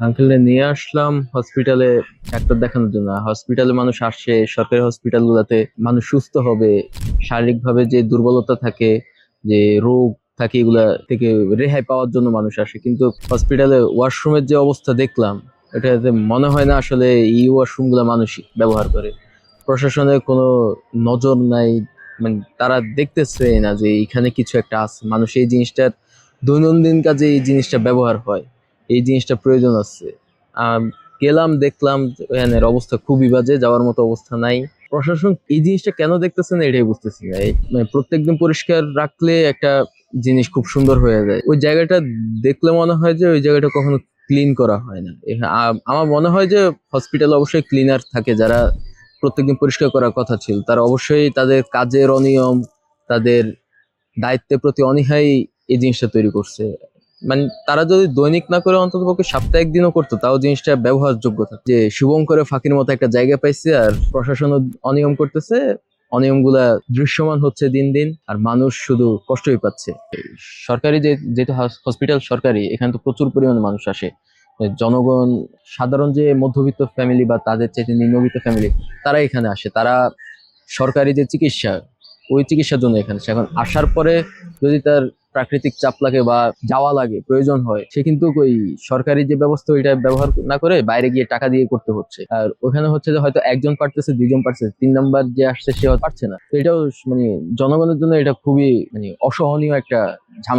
আঙ্কেলে নিয়ে আসলাম হসপিটালে, ডাক্তার দেখানোর জন্য। হসপিটালে মানুষ আসে, সরকারি হসপিটাল গুলাতে মানুষ সুস্থ হবে, শারীরিক ভাবে যে দুর্বলতা থাকে, যে রোগ থাকে, এগুলা থেকে রেহাই পাওয়ার জন্য মানুষ আসে। কিন্তু হসপিটালে ওয়াশরুমের যে অবস্থা দেখলাম, এটাতে মনে হয় না আসলে এই ওয়াশরুম গুলা মানুষ ব্যবহার করে। প্রশাসনের কোনো নজর নাই, মানে তারা দেখতেছে না যে এখানে কিছু একটা আছে, মানুষ এই জিনিসটার দৈনন্দিন কাজে এই জিনিসটা ব্যবহার হয়, এই জিনিসটা প্রয়োজন আছে। আম, গেলাম, দেখলাম যে এখানের অবস্থা খুবই বাজে, যাওয়ার মতো অবস্থা নাই। প্রশাসন এই জিনিসটা কেন দেখতেছে না এটাই বুঝতেছি না। মানে প্রত্যেকদিন পরিষ্কার রাখলে একটা জিনিস খুব সুন্দর হয়ে যায়। ওই জায়গাটা দেখলে মনে হয় যে ওই জায়গাটা কখনো ক্লিন করা হয় না। আমার মনে হয় যে হসপিটালে অবশ্যই ক্লিনার থাকে, যারা প্রত্যেকদিন পরিষ্কার করার কথা ছিল, তারা অবশ্যই তাদের কাজের অনিয়ম, তাদের দায়িত্বের প্রতি অনীহাই এই জিনিসটা তৈরি করছে। মানে তারা যদি দৈনিক না করে অন্তত পক্ষে সপ্তাহে একদিনও করতো, তাও জিনিসটা ব্যবহারযোগ্য থাকতো। যে শুভঙ্করে ফাঁকির মতো একটা জায়গা পাইছে, আর প্রশাসন অনিয়ম করতেছে, অনিয়ম গুলা দৃশ্যমান হচ্ছে দিন দিন, আর মানুষ শুধু কষ্টই পাচ্ছে। সরকারি যেহেতু হসপিটাল সরকারি, এখানে তো প্রচুর পরিমাণে মানুষ আসে। জনগণ, সাধারণ যে মধ্যবিত্ত ফ্যামিলি বা তাদের চাইতে নিম্নবিত্ত ফ্যামিলি, তারা এখানে আসে। তারা সরকারি যে চিকিৎসা, ওই চিকিৎসার জন্য এখানে আসে। এখন আসার পরে যদি তার প্রাকৃতিক চাপ লাগে বা যাওয়া লাগে, প্রয়োজন হয়, সে কিন্তু ওই সরকারি যে ব্যবস্থা ওইটা ব্যবহার না করে বাইরে গিয়ে টাকা দিয়ে করতে হচ্ছে। আর ওখানে হচ্ছে যে হয়তো একজন পারতেছে, দুইজন পারতেছে, 3 নাম্বার যে আসছে সে পারছে না। তো এটাও মানে জনগণের জন্য এটা খুবই মানে অসহনীয় একটা ঝামেলা।